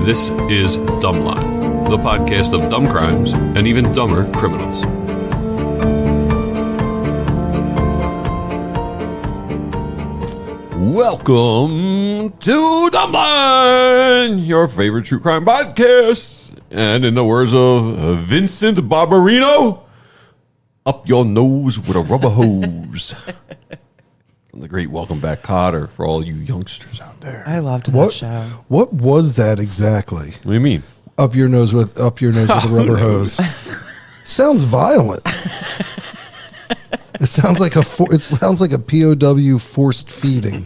This is Dumbline, the podcast of dumb crimes and even dumber criminals. Welcome to Dumbline, your favorite true crime podcast. And in the words of Vincent Barbarino, up your nose with a rubber hose. The great Welcome Back, Cotter, for all you youngsters out there. I loved that show. What was that exactly? What do you mean? Up your nose with a rubber hose. Sounds violent. It sounds like a POW forced feeding.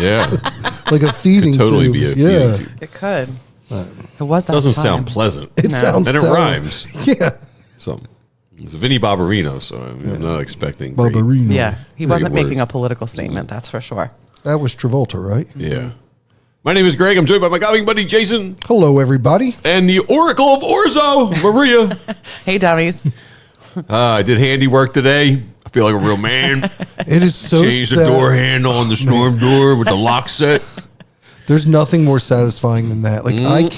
Yeah, Like a feeding could totally tube. be a yeah. feeding tube. It could. It was that Doesn't time. sound pleasant. It sounds and it terrible. rhymes. Yeah. So it's Vinny Barbarino, so I'm not expecting great- Barbarino. Yeah, he Great wasn't making words. a political statement, that's for sure. That was Travolta, right? Yeah. My name is Greg. I'm joined by my golfing buddy Jason Hello, everybody. and the Oracle of Orzo, Maria. Hey, dummies. I did handiwork today. I feel like a real man. It is so Changed the sad. door handle on the storm door with the lock set. There's nothing more satisfying than that. Like I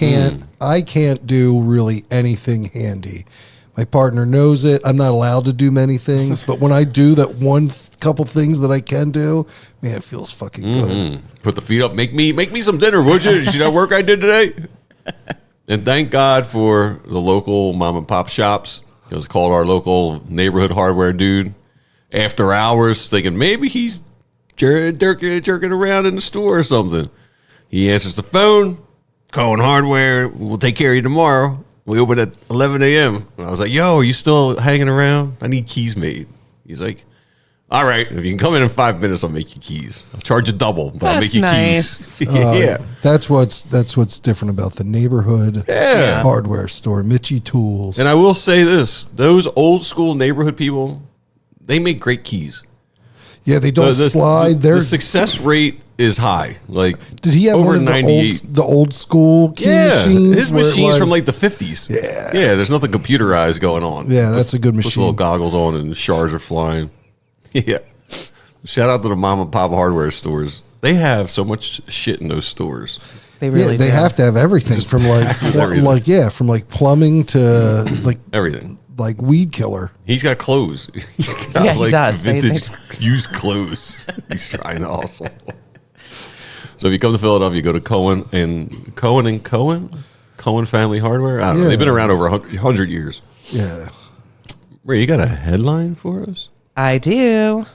can't do really anything handy. My partner knows it. I'm not allowed to do many things, but when I do that couple things that I can do, man, it feels fucking good. Put the feet up. Make me some dinner, would you? You see that work I did today? And thank God for the local mom and pop shops. It was called our local neighborhood hardware dude. After hours, thinking maybe he's jerking around in the store or something. He answers the phone. Cohen Hardware. We'll take care of you tomorrow. We open at 11 a.m. And I was like, yo, are you still hanging around? I need keys made. He's like, all right, if you can come in 5 minutes, I'll make you keys. I'll charge you double, but I'll make you nice. keys. Yeah. That's what's different about the neighborhood hardware store, Mitchie Tools. And I will say this, those old school neighborhood people, they make great keys. Yeah, they don't slide. The success rate is high. Like, Did he have over one of 98. the old school key machines? His where it, machine's from like the 50s. Yeah. Yeah, there's nothing computerized going on. Yeah, that's a good Puts machine. little goggles on and shards are flying. Yeah. Shout out to the mom and pop hardware stores. They have so much shit in those stores. They really they do. have to have everything from Everything. from like plumbing to like Everything. like weed killer. He's got clothes. He's got Yeah, he like does. vintage used clothes. He's trying to hustle. So if you come to Philadelphia, you go to Cohen Family Hardware. I don't know. Yeah. They've been around over 100 years. Yeah. Ray, you got a headline for us? I do.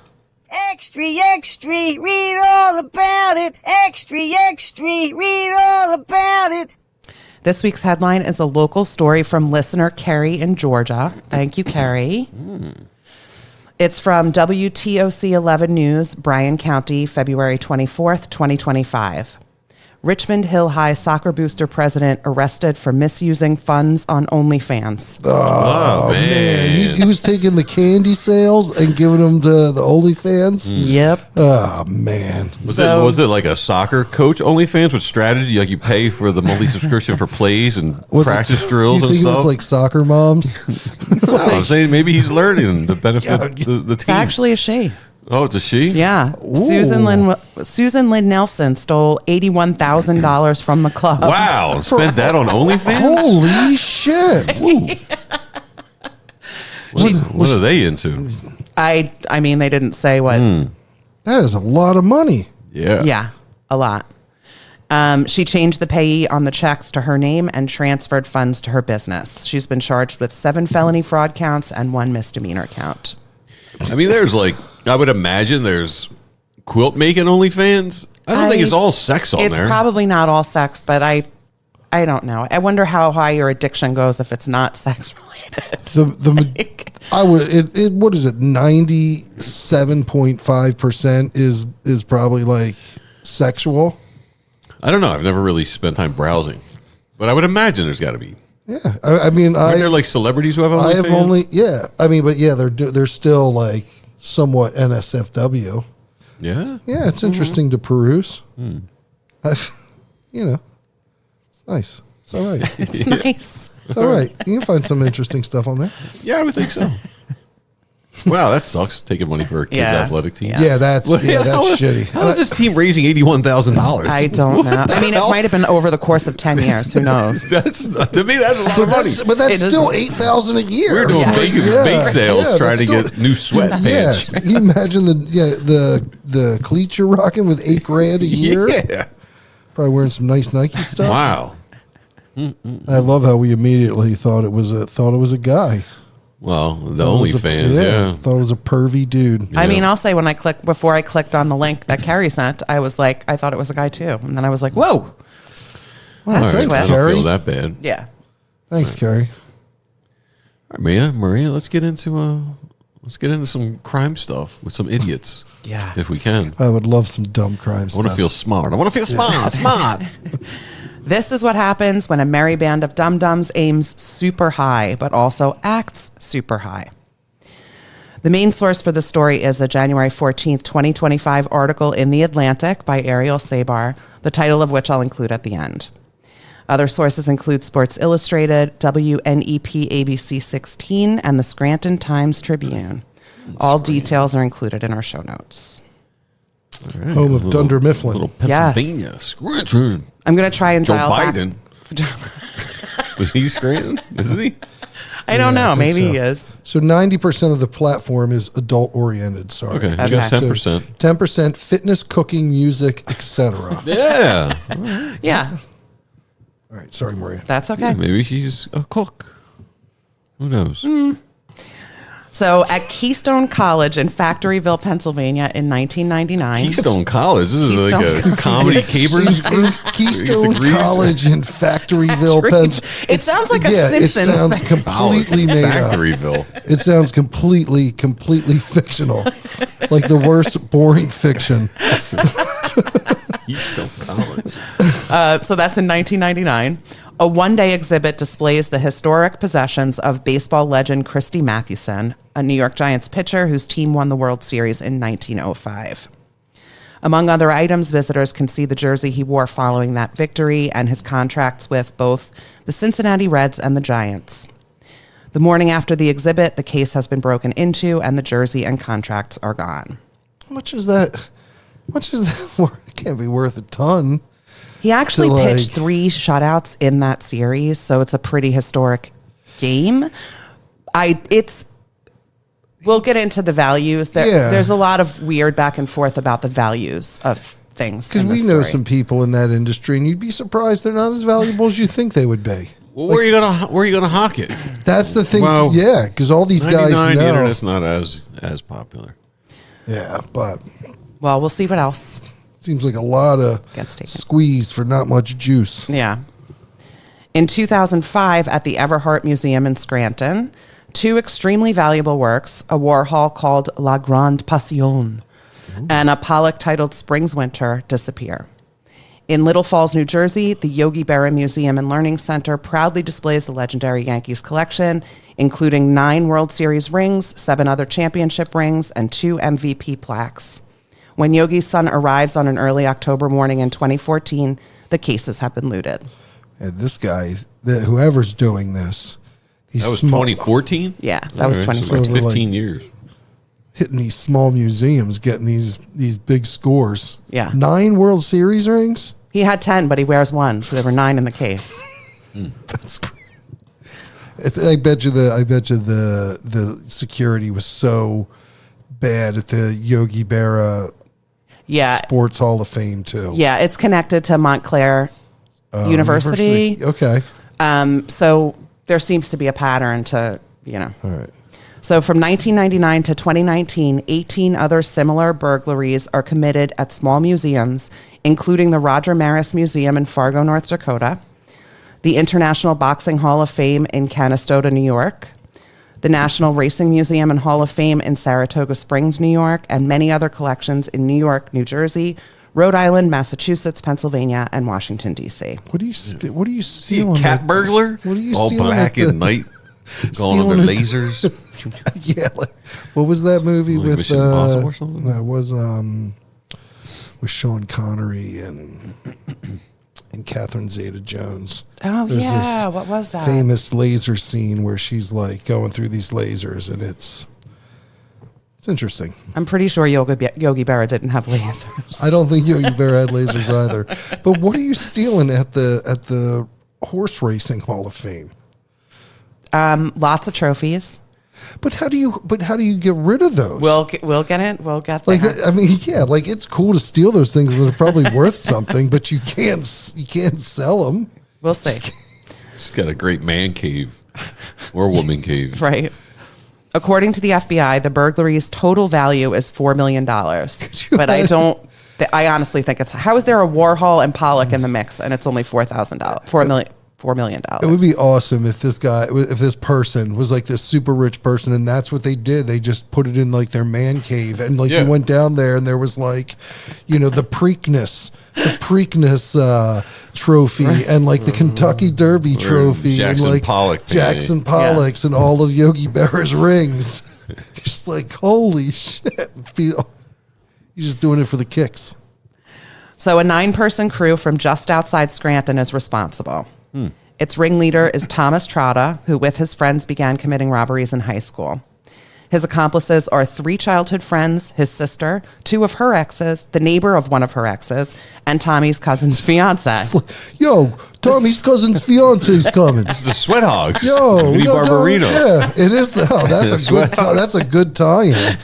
Extra, extra, read all about it. Extra, extra, read all about it. This week's headline is a local story from listener Carrie in Georgia. Thank you, Carrie. It's from WTOC 11 News, Bryan County, February 24th, 2025. Richmond Hill High soccer booster president arrested for misusing funds on OnlyFans. Oh, man. He was taking the candy sales and giving them to the OnlyFans. Yep. Oh man. Was it like a soccer coach OnlyFans with strategy? Like you pay for the monthly subscription for plays and practice drills you and think stuff? it was like soccer moms? No, I'm saying maybe he's learning to benefit the It's team. actually a she. Oh, it's a she? Yeah. Ooh. Susan Lynn Nelson stole $81,000 from the club. Wow. Spent that on OnlyFans? Holy shit! Woo. What are they into? I mean, they didn't say what. That is a lot of money. Yeah. Yeah, a lot. She changed the payee on the checks to her name and transferred funds to her business. She's been charged with 7 felony fraud counts and 1 misdemeanor count. I mean, there's like, I would imagine there's quilt making OnlyFans. I don't think it's all sex on It's there. probably not all sex, but I don't know. I wonder how high your addiction goes if it's not sex related. I would what is it? 97.5% is probably like sexual. I don't know. I've never really spent time browsing, but I would imagine there's got to be. Yeah, I mean, Aren't there like celebrities who have OnlyFans? I have only I mean, but yeah, they're still like somewhat NSFW. Yeah. Yeah, it's interesting to peruse. It's nice. It's all right. It's nice. It's all right. You can find some interesting stuff on there. Yeah, I would think so. Wow, that sucks. Taking money for a kid's Yeah. athletic team. Yeah, that's shitty. How is this team raising $81,000? I don't know. I mean, it might have been over the course of 10 years. Who knows? That's to me. That's a lot of money. But that's It still is- $8,000 a year. We're doing bake sales, Yeah, trying to that's get new sweatpants. Yeah, you imagine the cleats you're rocking with $8,000 a year. Yeah. Probably wearing some nice Nike stuff. Wow. I love how we immediately thought it was a guy. Well, the Thought it was OnlyFans. Yeah. thought it was a pervy dude. I mean, I'll say before I clicked on the link that Carrie sent, I was like, I thought it was a guy too. And then I was like, whoa. All That's right, a so I twist. don't Carrie. feel that bad. Yeah. Thanks, Carrie. All right, Maria, let's get into some crime stuff with some idiots. Yeah. If we can. I would love some dumb crime I want stuff. to feel smart. I want to feel smart. This is what happens when a merry band of dum-dums aims super high, but also acts super high. The main source for the story is a January 14th, 2025 article in The Atlantic by Ariel Sabar, the title of which I'll include at the end. Other sources include Sports Illustrated, WNEP ABC 16, and the Scranton Times-Tribune. All details are included in our show notes. All right, Home of Dunder Mifflin. Little Pennsylvania. Scranton. I'm going to try and Joe dial Biden. Was he Scranton? Isn't he? I don't know. I think Maybe so. he is. So 90% of the platform is adult oriented. Sorry, Okay, Okay. just So 10%. 10% fitness, cooking, music, etc. Yeah. Yeah, All right, sorry, Maria. that's okay. Maybe she's a cook. Who knows? So at Keystone College in Factoryville, Pennsylvania in 1999. Keystone College. This is like Keystone a comedy capers group. Keystone Degrees. College in Factoryville, Pennsylvania. It sounds like a Simpsons It sounds thing. completely made up. Factoryville. It sounds completely fictional, like the worst boring fiction. Keystone College. So that's in 1999. A one-day exhibit displays the historic possessions of baseball legend Christy Mathewson, a New York Giants pitcher whose team won the World Series in 1905. Among other items, visitors can see the jersey he wore following that victory and his contracts with both the Cincinnati Reds and the Giants. The morning after the exhibit, the case has been broken into and the jersey and contracts are gone. How much is that? How much is that worth? It can't be worth a ton. He actually So, pitched like- 3 shutouts in that series, so it's a pretty historic game. We'll get into the values. Yeah. There's a lot of weird back and forth about the values of things. Because in we this know story. some people in that industry, and you'd be surprised they're not as valuable as you think they would be. Well, where are you gonna hawk it? That's the thing. Well, Yeah, because all these guys 99, the know. internet's not as popular. Yeah, but Well, we'll see what else. seems like a lot of Gets taken. squeeze for not much juice. Yeah. In 2005, at the Everhart Museum in Scranton, 2 extremely valuable works, a Warhol called La Grande Passion and a Pollock titled Springs Winter, disappear. In Little Falls, New Jersey, the Yogi Berra Museum and Learning Center proudly displays the legendary Yankees collection, including 9 World Series rings, 7 other championship rings, and 2 MVP plaques. When Yogi's son arrives on an early October morning in 2014, the cases have been looted. And this guy, whoever's doing this, he's That was smart, 2014. Yeah, that was All right, so 2014. that's Over, 15 like- years. hitting these small museums, getting these big scores. Yeah. 9 World Series rings. He had 10, but he wears 1, so there were 9 in the case. That's great. I bet you the security was so bad at the Yogi Berra Yeah, Sports Hall of Fame too. yeah, it's connected to Montclair University. Okay. So there seems to be a pattern to, All right. So from 1999 to 2019, 18 other similar burglaries are committed at small museums, including the Roger Maris Museum in Fargo, North Dakota, the International Boxing Hall of Fame in Canastota, New York, the National Racing Museum and Hall of Fame in Saratoga Springs, New York, and many other collections in New York, New Jersey, Rhode Island, Massachusetts, Pennsylvania, and Washington, D.C. What do you what do you See a stealing? cat burglar? What are you all stealing black at at the- night, going stealing under at the- lasers. Yeah, like, what was that movie Like with Mission Impossible or something? That was with Sean Connery and Catherine Zeta-Jones. Oh, There's yeah. this What was that? Famous laser scene where she's like going through these lasers, and it's It's interesting. I'm pretty sure Yogi Berra didn't have lasers. I don't think Yogi Berra had lasers either. But what are you stealing at the horse racing Hall of Fame? Lots of trophies. But how do you get rid of those? We'll get it. We'll get there. Like, I mean, yeah, like it's cool to steal those things that are probably worth something, but you can't sell them. We'll see. She's got a great man cave or woman cave. Right. According to the FBI, the burglary's total value is $4 million. But I honestly think it's, how is there a Warhol and Pollock in the mix and it's only $4,000, $4 million? It would be awesome if this person was like this super rich person, and that's what they did. They just put it in like their man cave, and like you went down there, and there was like, the Preakness trophy, and like the Kentucky Derby trophy, Jackson and like Pollock Jackson Pollocks, and all of Yogi Berra's rings. Just like, holy shit! He's just doing it for the kicks. So a 9-person crew from just outside Scranton is responsible. Its ringleader is Thomas Trotta, who with his friends began committing robberies in high school. His accomplices are 3 childhood friends, his sister, 2 of her exes, the neighbor of one of her exes, and Tommy's cousin's fiance. Yo, Tommy's cousin's fiance's coming. This is the Sweat Hogs. Yo, Vinny Barbarino. Yeah, it is. That's a good tie-in.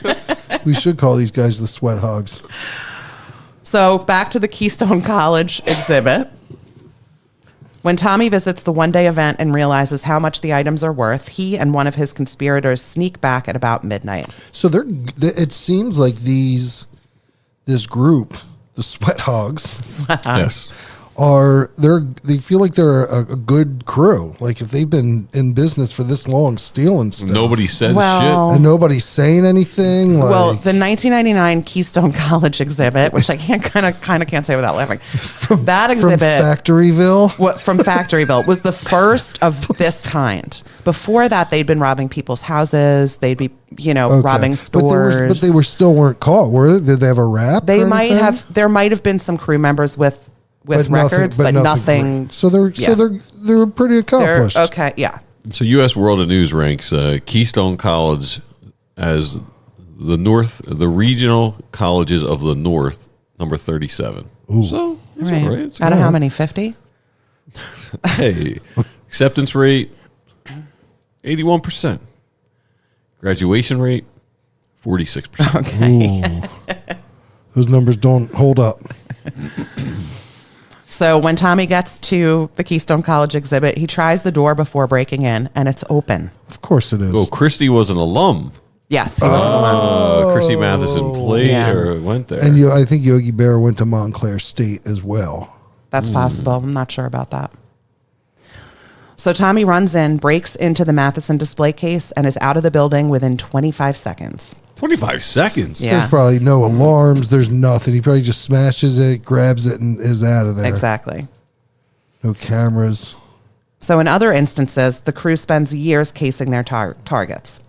We should call these guys the Sweat Hogs. So back to the Keystone College exhibit. When Tommy visits the one-day event and realizes how much the items are worth, he and one of his conspirators sneak back at about midnight. So it seems like this group, the Sweat Hogs, Yes. they feel like they're a good crew. Like if they've been in business for this long, stealing stuff. Nobody said and nobody's saying anything. Like, Well, the 1999 Keystone College exhibit, which I kind of can't say without laughing. That exhibit from Factoryville. From Factoryville was the first of this kind. Before that, they'd been robbing people's houses. They'd be, robbing stores. But they weren't caught, were they? Did they have a rap? They might have. There might have been some crew members with records, but nothing. So they're pretty accomplished. Okay, yeah. So U.S. World of News ranks Keystone College as the regional colleges of the North, number 37. Ooh. So it's Right. all right. It's Out of good. how many? 50? Hey, acceptance rate 81%. Graduation rate 46%. Okay. Those numbers don't hold up. So when Tommy gets to the Keystone College exhibit, he tries the door before breaking in, and it's open. Of course it is. Oh, Christy was an alum. Yes, he was the one. Christy Matheson played or went there. And I think Yogi Berra went to Montclair State as well. That's possible. I'm not sure about that. So Tommy runs in, breaks into the Matheson display case, and is out of the building within 25 seconds. 25 seconds? Yeah. There's probably no alarms. There's nothing. He probably just smashes it, grabs it, and is out of there. Exactly. No cameras. So in other instances, the crew spends years casing their targets.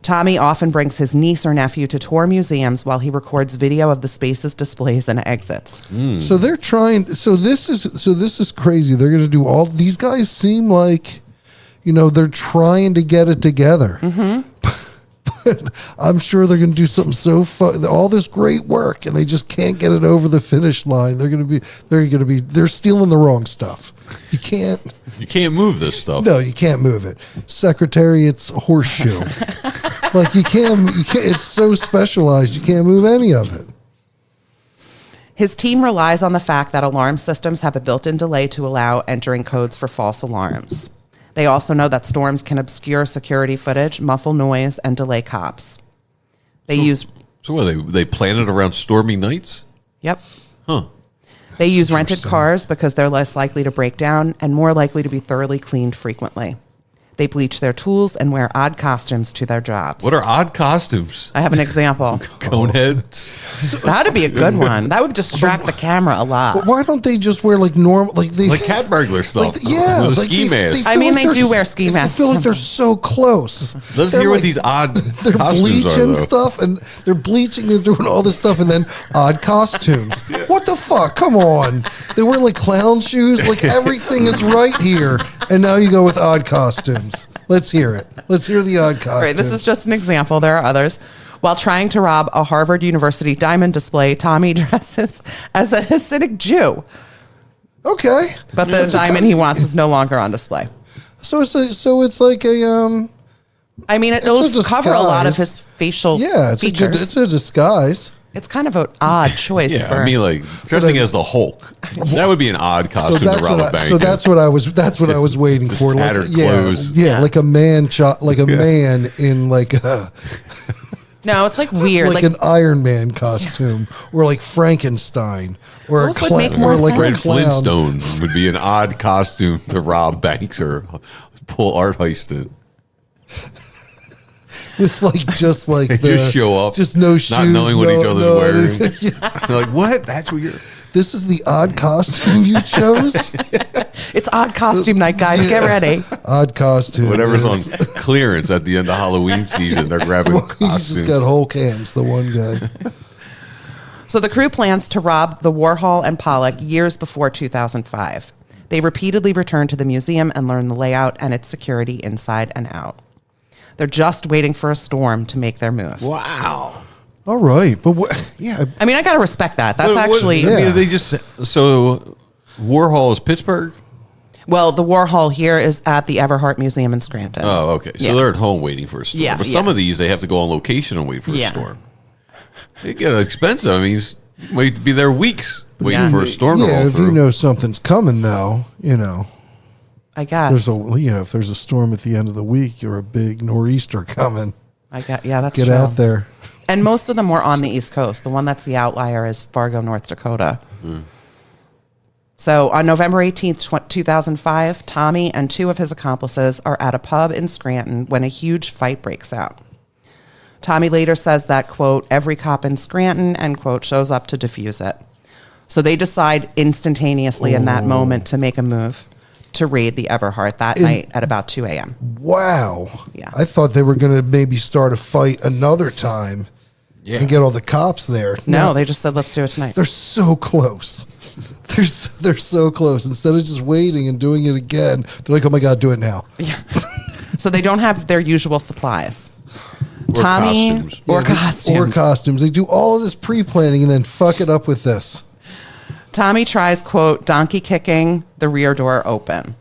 Tommy often brings his niece or nephew to tour museums while he records video of the space's displays and exits. So they're trying. So this is crazy. They're going to do all. These guys seem like, they're trying to get it together. Mm-hmm. But I'm sure they're going to do something so fun. All this great work, and they just can't get it over the finish line. They're stealing the wrong stuff. You can't move this stuff. No, you can't move it. Secretariat's horseshoe. Like you can't. It's so specialized. You can't move any of it. His team relies on the fact that alarm systems have a built-in delay to allow entering codes for false alarms. They also know that storms can obscure security footage, muffle noise, and delay cops. So what, they plan it around stormy nights? Yep. Huh. They use rented cars because they're less likely to break down and more likely to be thoroughly cleaned frequently. They bleach their tools and wear odd costumes to their jobs. What are odd costumes? I have an example. Coneheads? That would be a good one. That would distract the camera a lot. But why don't they just wear like normal, like cat burglar stuff. With a ski mask. I mean, they do wear ski masks. I feel like they're so close. Let's hear what these odd they're costumes bleaching are, stuff, and they're bleaching. They're doing all this stuff, and then odd costumes. What the fuck? Come on! They wear like clown shoes. Like everything is right here, and now you go with odd costumes. Let's hear it. Let's hear the odd costumes. Right, this is just an example. There are others. While trying to rob a Harvard University diamond display, Tommy dresses as a Hasidic Jew. Okay. But the diamond he wants is no longer on display. So it's like a I mean, it'll cover a lot of his facial features. It's a disguise. It's kind of an odd choice. Yeah, for, I mean, like dressing as the Hulk. That would be an odd costume to rob a bank. So that's what I was waiting Just for. tattered Like, clothes. Yeah, like a man, man in like a no, it's like weird, like an Iron Man costume, or like Frankenstein, or Those would make more like Fred sense. Flintstone would be an odd costume to rob banks or pull art heist in. with like just like They just show up, just no shoes, not knowing what each other's wearing. Yeah. You're like, what? That's what you're. This is the odd costume you chose. It's odd costume night, guys. Get ready. Odd costume. Whatever's on clearance at the end of Halloween season, they're grabbing Well, he's costumes. just got Hulk hands. The one guy. So the crew plans to rob the Warhol and Pollock years before 2005. They repeatedly return to the museum and learn the layout and its security inside and out. They're just waiting for a storm to make their move. Wow. All right, but what? Yeah, I mean, I got to respect that. That's What- actually... I mean, they just so Warhol is Pittsburgh. Well, the Warhol here is at the Everhart Museum in Scranton. Oh, okay. So Yeah. they're at home waiting for a storm. Yeah, But some yeah. of these they have to go on location and wait for Yeah. a storm. They get expensive. I mean, you might be there weeks waiting Yeah. for a storm to yeah. roll If through. you know something's coming, though, I guess. if there's a storm at the end of the week or a big nor'easter coming, Yeah, that's get true. out there. And most of them were on the East Coast. The one that's the outlier is Fargo, North Dakota. So on November 18th, 2005, Tommy and two of his accomplices are at a pub in Scranton when a huge fight breaks out. Tommy later says that, quote, every cop in Scranton, end quote, shows up to defuse it. So they decide instantaneously in that moment to make a move to raid the Everhart that night at about 2 a.m. Wow. Yeah. I thought they were going to maybe start a fight another time and get all the cops there. No, they just said, let's do it tonight. They're so close. They're so close. Instead of just waiting and doing it again, they're like, oh my God, do it now. So they don't have their usual supplies. Or costumes. Or Yeah, costumes. Or costumes. They do all of this pre-planning and then fuck it up with this. Tommy tries, quote, donkey kicking the rear door open,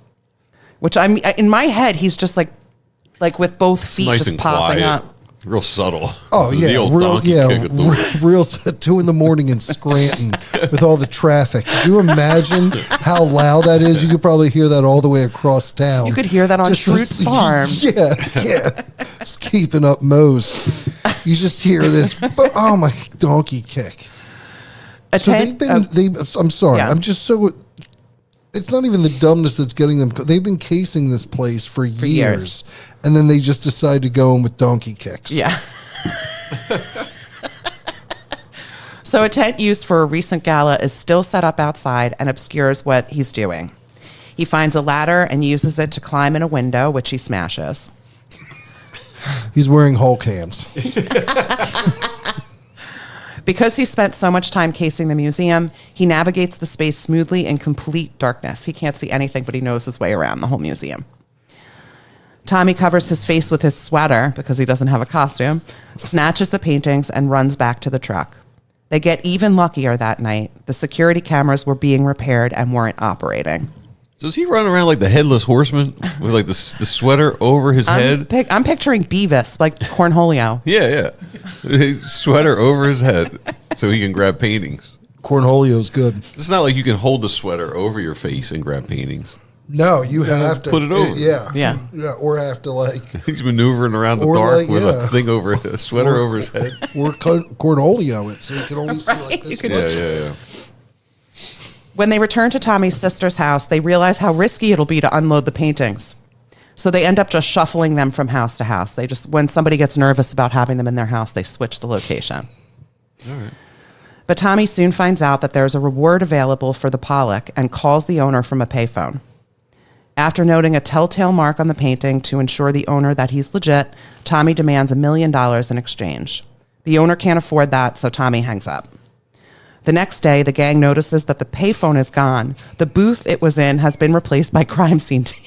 which I'm in my head. He's just like with both feet nice just and popping quiet. up. Real subtle. Oh, The yeah. old Real, donkey kick at the real 2 a.m. in Scranton with all the traffic. Could you imagine how loud that is? You could probably hear that all the way across town. You could hear that on Schroot's Farms. Yeah. Just keeping up Moe's. You just hear this, oh my, donkey kick. So I'm sorry. Yeah. I'm just so. It's not even the dumbness that's getting them. They've been casing this place for years, and then they just decide to go in with donkey kicks. Yeah. So a tent used for a recent gala is still set up outside and obscures what he's doing. He finds a ladder and uses it to climb in a window, which he smashes. He's wearing Hulk hands. Because he spent so much time casing the museum, he navigates the space smoothly in complete darkness. He can't see anything, but he knows his way around the whole museum. Tommy covers his face with his sweater because he doesn't have a costume, snatches the paintings, and runs back to the truck. They get even luckier that night. The security cameras were being repaired and weren't operating. So is he running around like the headless horseman with like the sweater over his head? I'm picturing Beavis, like Cornholio. Yeah. His sweater over his head so he can grab paintings. Cornholio's good. It's not like you can hold the sweater over your face and grab paintings. No, you have to put it over. Yeah. Or have to like He's maneuvering around the Or dark like, with yeah. a thing over a sweater over his head. or Cornholio it, so you can only see like this. You could- Yeah. When they return to Tommy's sister's house, they realize how risky it'll be to unload the paintings. So they end up just shuffling them from house to house. When somebody gets nervous about having them in their house, they switch the location. All right. But Tommy soon finds out that there's a reward available for the Pollock and calls the owner from a payphone. After noting a telltale mark on the painting to ensure the owner that he's legit, Tommy demands $1 million in exchange. The owner can't afford that, so Tommy hangs up. The next day, the gang notices that the payphone is gone. The booth it was in has been replaced by crime scene team.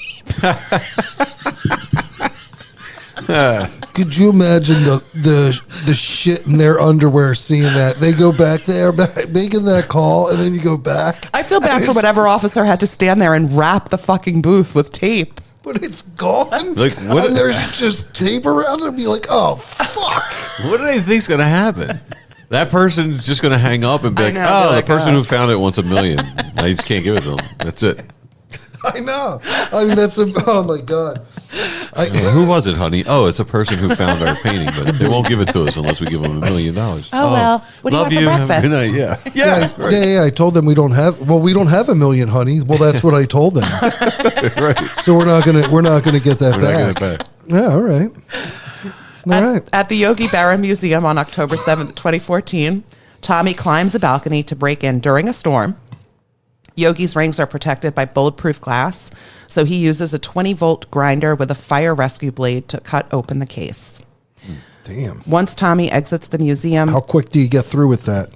Could you imagine the shit in their underwear seeing that? They go back there, making that call, and then you go back. I feel bad for whatever officer had to stand there and wrap the fucking booth with tape. But it's gone. Like, what? And there's just tape around it and be like, oh, fuck. What do they think's going to happen? That person's just going to hang up and be like, the person who found it wants $1 million. I just can't give it to them. That's it. I know. I mean, oh my God. Who was it, honey? Oh, it's a person who found our painting, but they won't give it to us unless we give them $1 million. Oh, well, what do you want for Have a breakfast? good night. Yeah. Right. Yeah. I told them we don't have $1 million, honey. Well, that's what I told them. Right. So we're not gonna get that We're not back. gonna back. Yeah. All right. All right. At the Yogi Berra Museum on October 7th, 2014, Tommy climbs a balcony to break in during a storm. Yogi's rings are protected by bulletproof glass, so he uses a 20-volt grinder with a fire rescue blade to cut open the case. Damn. Once Tommy exits the museum, How quick do you get through with that?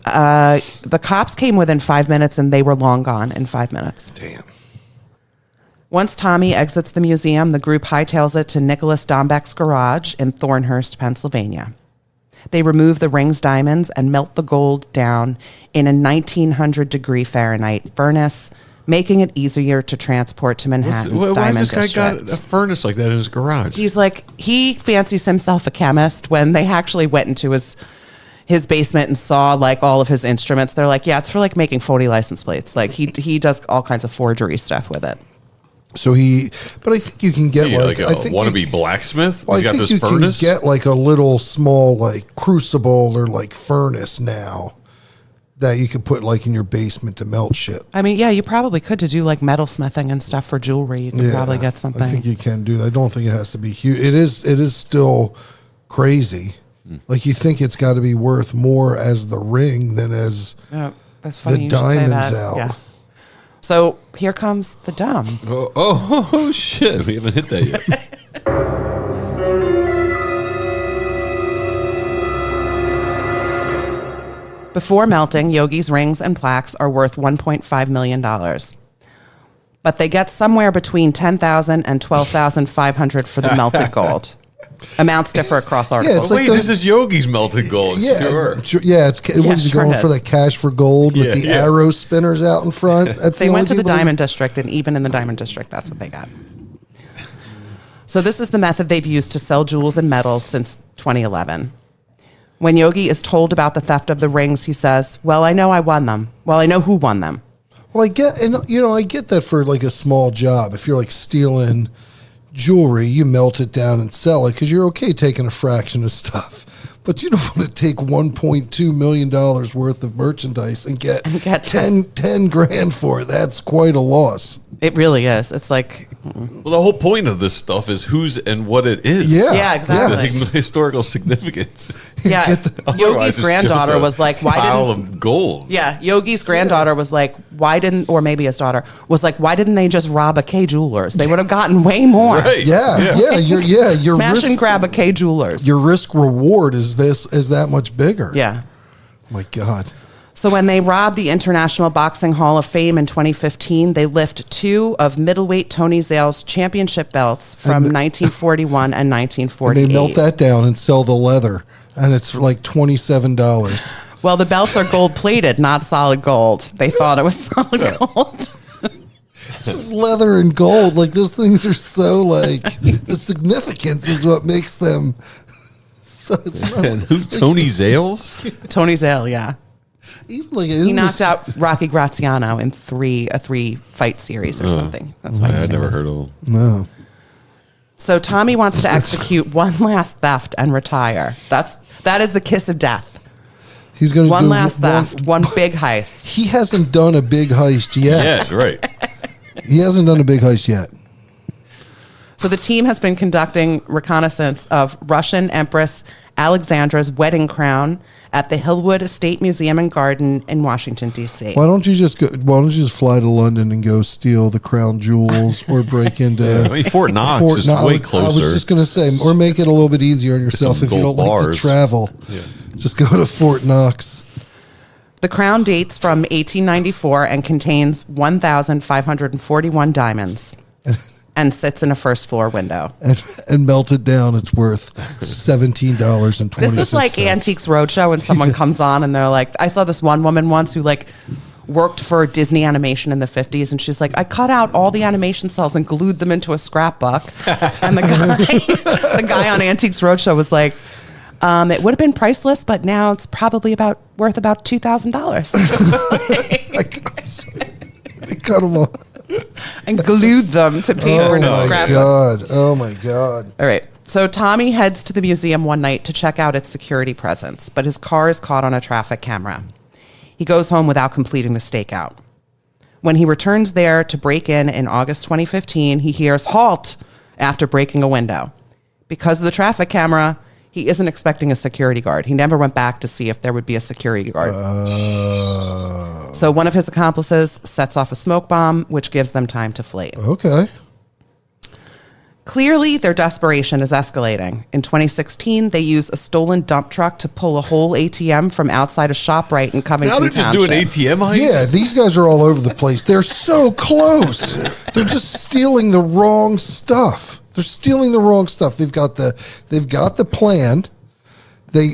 the cops came within 5 minutes and they were long gone in 5 minutes. Damn. Once Tommy exits the museum, the group hightails it to Nicholas Dombeck's garage in Thornhurst, Pennsylvania. They remove the ring's diamonds and melt the gold down in a 1900-degree Fahrenheit furnace, making it easier to transport to Manhattan's Why Diamond has this guy District. got a furnace like that in his garage? He fancies himself a chemist. When they actually went into his basement and saw like all of his instruments, they're like, yeah, it's for like making phony license plates. Like he does all kinds of forgery stuff with it. So but I think you can get like a I think wannabe blacksmith. Well, He's I got think this you furnace. can get like a little small like crucible or like furnace now that you could put like in your basement to melt shit. I mean, yeah, you probably could to do like metal smithing and stuff for jewelry. You could probably get something. I think you can do that. I don't think it has to be huge. It is still crazy. Like you think it's got to be worth more as the ring than as Yeah, that's funny. the you should say diamonds that. out. Yeah. So here comes the dumb. Oh, shit. We haven't hit that yet. Before melting, Yogi's rings and plaques are worth $1.5 million. But they get somewhere between $10,000 and $12,500 for the melted gold. Amounts differ across articles. it's like Wait, this is Yogi's melted gold. Sure. Yeah, what is he sure going it for? is. The cash for gold with the arrow spinners out in front. That's They the went to only the people Diamond District, and even in the Diamond District, that's what they got. So this is the method they've used to sell jewels and metals since 2011. When Yogi is told about the theft of the rings, he says, well, I know I won them. Well, I know who won them. Well, I get that for like a small job. If you're like stealing jewelry, you melt it down and sell it because you're okay taking a fraction of stuff. But you don't want to take $1.2 million worth of merchandise and get 10 grand for it. That's quite a loss. It really is. It's like, Well, the whole point of this stuff is whose and what it is. Yeah, exactly. The historical significance. yeah. Otherwise, Yogi's it's granddaughter just a was like, why pile didn't... of gold. Yeah, Yogi's granddaughter was like, why didn't, or maybe his daughter was like, why didn't they just rob a K Jewelers? They would have gotten way more. Right. Your Smash risk, and grab a K Jewelers. your risk reward is that much bigger. Yeah. My God. So when they robbed the International Boxing Hall of Fame in 2015, they lift 2 of middleweight Tony Zale's championship belts from 1941 and 1948. And they melt that down and sell the leather, and it's for like $27. Well, the belts are gold plated, not solid gold. They thought it was solid gold. This is leather and gold. Like those things are so like the significance is what makes them. So it's not. And who? Tony Zales? Tony Zale, yeah. Even like He knocked out Rocky Graziano in a 3-fight series or something. That's why I'd never heard of him. No. So Tommy wants to execute one last theft and retire. That is the kiss of death. He's going to One do last theft, one big heist. He hasn't done a big heist yet. Yeah, right. He hasn't done a big heist yet. So the team has been conducting reconnaissance of Russian Empress Alexandra's wedding crown at the Hillwood State Museum and Garden in Washington, D.C. Why don't you just fly to London and go steal the crown jewels or break into I mean, Fort Knox is way closer. I was just going to say, or make it a little bit easier on yourself if you don't gold like to bars. travel. Yeah. Just go to Fort Knox. The crown dates from 1894 and contains 1,541 diamonds. and sits in a first floor window. And melted down. It's worth $17.26. This is like Antiques Roadshow when someone comes on and they're like, I saw this one woman once who like worked for Disney Animation in the 50s, and she's like, I cut out all the animation cells and glued them into a scrapbook. And the guy on Antiques Roadshow was like, it would have been priceless, but now it's probably worth about $2,000. I cut them all. And glued them to paper in a scrapbook. Oh my God. All right. So Tommy heads to the museum one night to check out its security presence, but his car is caught on a traffic camera. He goes home without completing the stakeout. When he returns there to break in August 2015, he hears "halt" after breaking a window. Because of the traffic camera, he isn't expecting a security guard. He never went back to see if there would be a security guard. So one of his accomplices sets off a smoke bomb, which gives them time to flee. Okay. Clearly, their desperation is escalating. In 2016, they use a stolen dump truck to pull a whole ATM from outside a ShopRite in Covington Now they're just Township. doing ATM heists? Yeah, these guys are all over the place. They're so close. They're just stealing the wrong stuff. They're stealing the wrong stuff. They've got the plan. They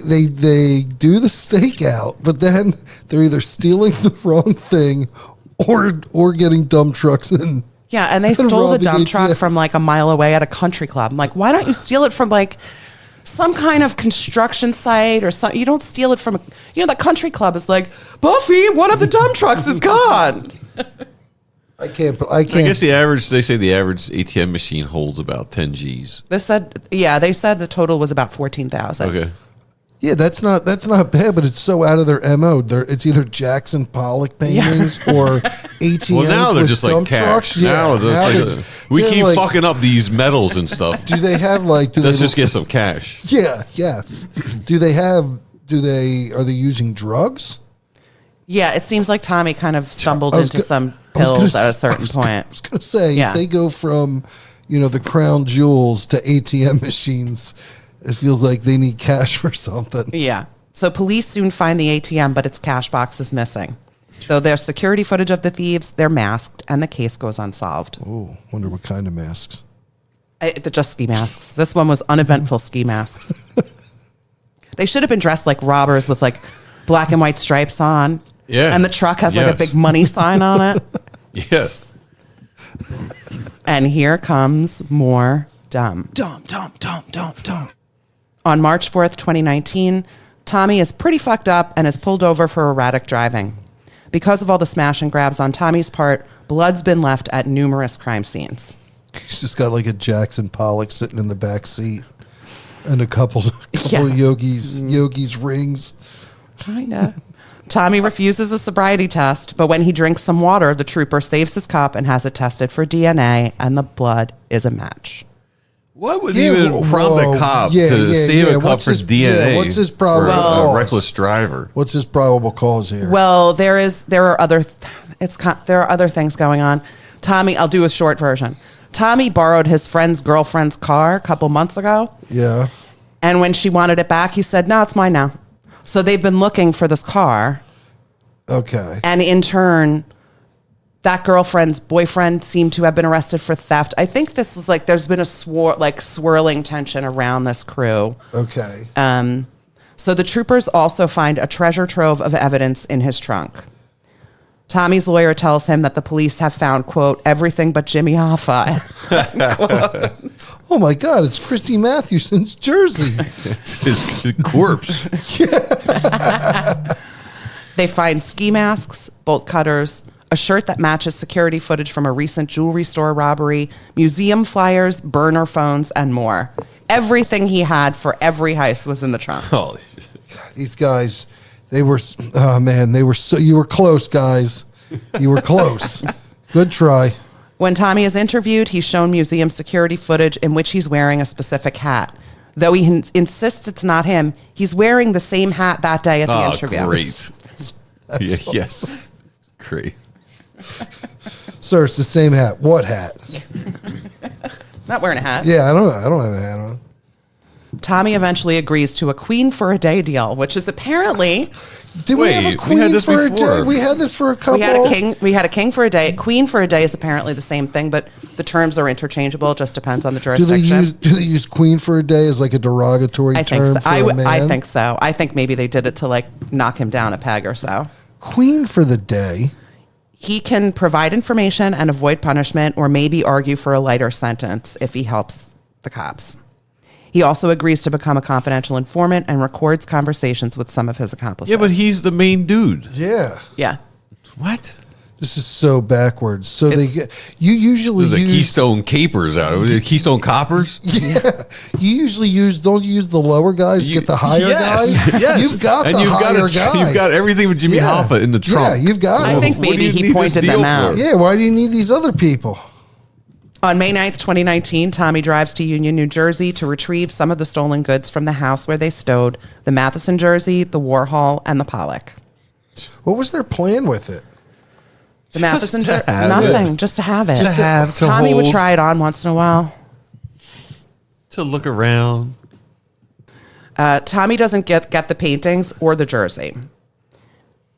do the stakeout, but then they're either stealing the wrong thing or getting dump trucks and Yeah, and they stole the robbing dump truck ATMs. from like a mile away at a country club. I'm like, why don't you steal it from like some kind of construction site or something? You don't steal it from, the country club is like, Buffy, one of the dump trucks is gone. I can't. I guess they say the average ATM machine holds about 10 G's. They said the total was about 14,000. Okay. Yeah, that's not bad, but it's so out of their MO. It's either Jackson Pollock paintings or ATMs. Well, now they're with just like dump cash. trucks. Now we keep like, fucking up these metals and stuff. Do they have like? Let's just get some cash. Yeah. Yes. Are they using drugs? Yeah, it seems like Tommy kind of stumbled I was into go- some I was pills gonna at a s- certain point. I was going to say, Yeah. if they go from, the crown jewels to ATM machines, it feels like they need cash for something. Yeah. So police soon find the ATM, but its cash box is missing. Though there's security footage of the thieves, they're masked, and the case goes unsolved. Oh, wonder what kind of masks. They're just ski masks. This one was uneventful ski masks. They should have been dressed like robbers with like black and white stripes on. Yeah. And the truck has like Yes. a big money sign on it. Yes. And here comes more dumb. Dumb. On March 4th, 2019, Tommy is pretty fucked up and is pulled over for erratic driving. Because of all the smash and grabs on Tommy's part, blood's been left at numerous crime scenes. He's just got like a Jackson Pollock sitting in the back seat and a couple of yogis rings. Kinda. Tommy refuses a sobriety test, but when he drinks some water, the trooper saves his cup and has it tested for DNA, and the blood is a match. What would even prompt a cop to save a cup for DNA? What's his probable for cause? a reckless driver? What's his probable cause here? Well, there are other things going on. Tommy, I'll do a short version. Tommy borrowed his friend's girlfriend's car a couple months ago. Yeah. And when she wanted it back, he said, "No, it's mine now." So they've been looking for this car. Okay. And in turn, that girlfriend's boyfriend seemed to have been arrested for theft. I think this is like, there's been a swirling tension around this crew. Okay. So the troopers also find a treasure trove of evidence in his trunk. Tommy's lawyer tells him that the police have found, quote, everything but Jimmy Hoffa. Oh my God, it's Christy Mathewson's jersey. It's his corpse. They find ski masks, bolt cutters, a shirt that matches security footage from a recent jewelry store robbery, museum flyers, burner phones, and more. Everything he had for every heist was in the trunk. Holy shit. These guys, you were close, guys. You were close. Good try. When Tommy is interviewed, he's shown museum security footage in which he's wearing a specific hat. Though he insists it's not him, he's wearing the same hat that day at the interview. Great. That's Yes. Great. Sir, it's the same hat. What hat? Not wearing a hat. Yeah, I don't have a hat on. Tommy eventually agrees to a queen for a day deal, which is apparently Did we have a Wait, we queen had this for before. a day? We had this for a couple. we had a king for a day. Queen for a day is apparently the same thing, but the terms are interchangeable. Just depends on the Do they jurisdiction. use queen for a day as like a derogatory I think term so. for I a man? think so. I think maybe they did it to like knock him down a peg or so. Queen for the day. He can provide information and avoid punishment, or maybe argue for a lighter sentence if he helps the cops. He also agrees to become a confidential informant and records conversations with some of his accomplices. Yeah, but he's the main dude. Yeah. yeah. What? This is so backwards. So It's- they get you usually The use Keystone Capers out of it. Keystone Coppers? Yeah, you usually don't you use the lower guys, You- get the higher yes, guys. Yes. You've got and the higher guy. You've got everything with Jimmy Yeah. Hoffa in the trunk. Yeah, you've got I him. think What do maybe you he need this pointed deal them out. for? Yeah, why do you need these other people? On May 9th, 2019, Tommy drives to Union, New Jersey to retrieve some of the stolen goods from the house where they stowed the Matheson jersey, the Warhol, and the Pollock. What was their plan with it? The Matheson to jersey? have Nothing, it. just to have it. Just to have, to Tommy would hold. try it on once in a while. To look around. Tommy doesn't get the paintings or the jersey.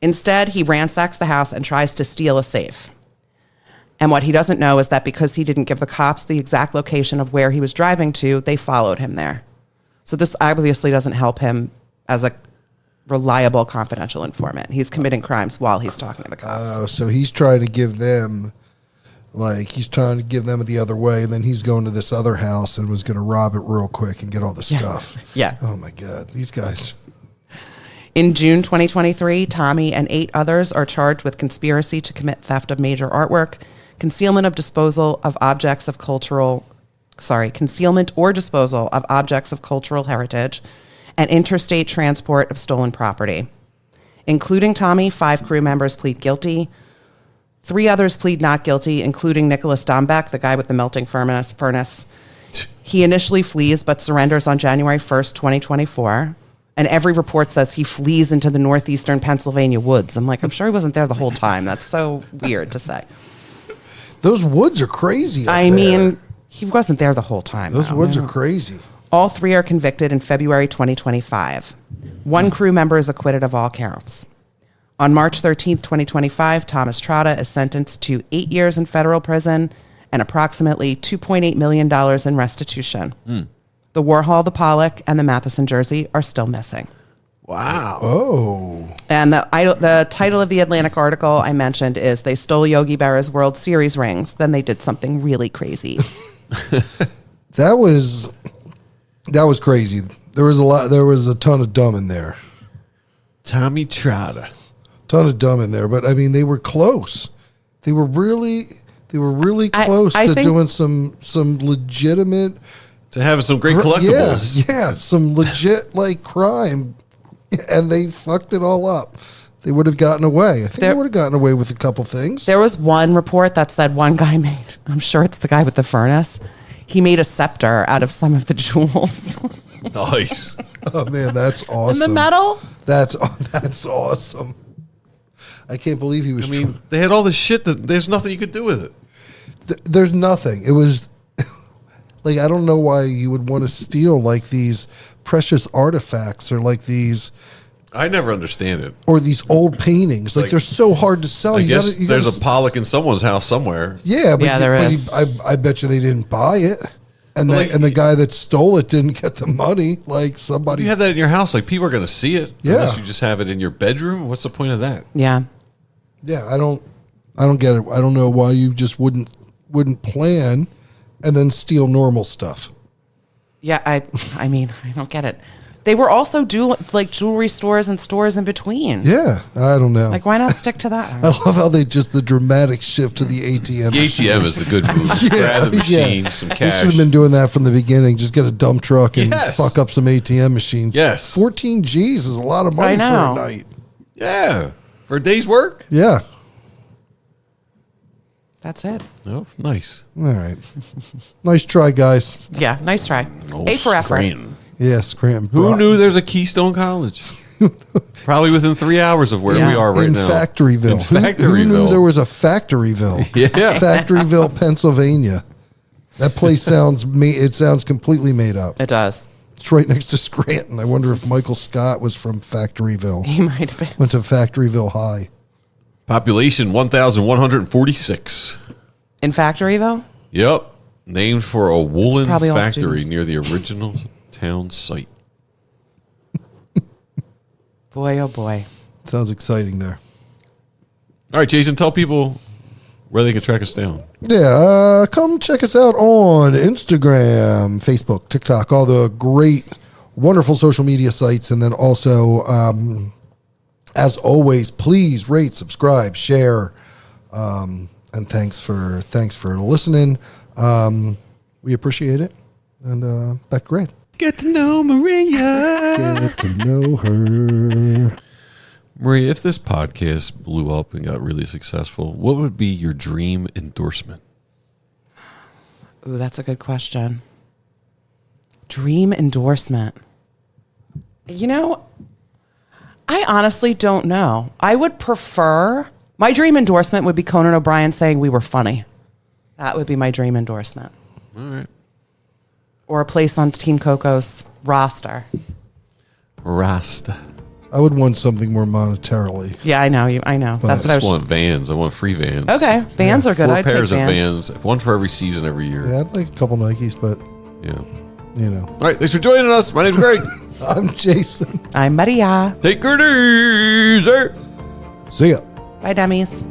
Instead, he ransacks the house and tries to steal a safe. And what he doesn't know is that because he didn't give the cops the exact location of where he was driving to, they followed him there. So this obviously doesn't help him as a reliable confidential informant. He's committing crimes while he's talking to the cops. Oh, so he's trying to give them, he's trying to give them the other way, and then he's going to this other house and was going to rob it real quick and get all the stuff. Yeah. Oh my God, these guys. In June 2023, Tommy and 8 others are charged with conspiracy to commit theft of major artwork, concealment or disposal of objects of cultural heritage, and interstate transport of stolen property. Including Tommy, 5 crew members plead guilty. 3 others plead not guilty, including Nicholas Dombeck, the guy with the melting furnace. He initially flees but surrenders on January 1st, 2024. And every report says he flees into the northeastern Pennsylvania woods. I'm like, I'm sure he wasn't there the whole time. That's so weird to say. Those woods are crazy. I mean, he wasn't there the whole time. those though. woods are crazy. All 3 are convicted in February 2025. 1 crew member is acquitted of all counts. On March 13th, 2025, Thomas Trotta is sentenced to 8 years in federal prison and approximately $2.8 million in restitution. The Warhol, the Pollock, and the Matheson jersey are still missing. Wow. Oh, And the title of the Atlantic article I mentioned is "They Stole Yogi Berra's World Series rings, then they did something really crazy." that was crazy. There was a ton of dumb in there. Tommy Trotta. Ton of dumb in there, but I mean, they were close. They were really close I to think- doing some legitimate, To have some great collectibles. yeah, some legit crime, and they fucked it all up. They would have gotten away. I think they would have gotten away with a couple things. There was one report that said one guy made, I'm sure it's the guy with the furnace, he made a scepter out of some of the jewels. Nice. Oh man, that's awesome. And the metal? That's awesome. I can't believe he was. I mean, they had all this shit that there's nothing you could do with it. There's nothing. It was I don't know why you would want to steal these precious artifacts or these I never understand it. or these old paintings. They're so hard to sell. I guess you there's a Pollock in someone's house somewhere. yeah, but Yeah, there is. I bet you they didn't buy it, and the guy that stole it didn't get the money. Somebody You have that in your house, people are going to see it. Yeah. Unless you just have it in your bedroom. What's the point of that? Yeah. Yeah, I don't get it. I don't know why you just wouldn't plan and then steal normal stuff. Yeah, I mean, I don't get it. They were also jewelry stores and stores in between. Yeah, I don't know. Why not stick to that? I love how the dramatic shift to the ATM. The ATM is the good move. Grab the machine, some They cash. should have been doing that from the beginning. Just get a dump truck and Yes. fuck up some ATM machines. Yes. 14 G's is a lot of money I for know. a night. Yeah. For a day's work? Yeah. That's it. Oh, nice. All right. Nice try, guys. Yeah, nice try. Old A for effort. Scranton. Yeah, Scranton. Who knew there's a Keystone College? Probably within 3 hours of where Yeah. we are right in now. Factoryville. In Who Factoryville. knew there was a Factoryville? Yeah. Factoryville, Pennsylvania. That place sounds completely made up. It does. It's right next to Scranton. I wonder if Michael Scott was from Factoryville. He might have been. Went to Factoryville High. Population 1,146. In Factoryville? Yep. Named for a woolen probably all factory students. near the original town site. Boy, oh boy. Sounds exciting there. All right, Jason, tell people where they can track us down. Yeah, come check us out on Instagram, Facebook, TikTok, all the great, wonderful social media sites. And then also, as always, please rate, subscribe, share. And thanks for listening. We appreciate it. And back to Greg. Get to know Maria. Get to know her. Maria, if this podcast blew up and got really successful, what would be your dream endorsement? Ooh, that's a good question. Dream endorsement. You know, I honestly don't know. I would prefer, my dream endorsement would be Conan O'Brien saying we were funny. That would be my dream endorsement. All right. Or a place on Team Coco's roster. Rasta. I would want something more monetarily. Yeah, I know. I know. But That's I what I just was. want Vans. I want free Vans. Okay, Vans are good. 4 I'd take pairs of Vans. Vans. One for every season every year. Yeah, I'd like a couple Nikes, but, Yeah. you know. All right. Thanks for joining us. My name's Greg. I'm Jason. I'm Maria. Take it easy. See ya. Bye, dummies.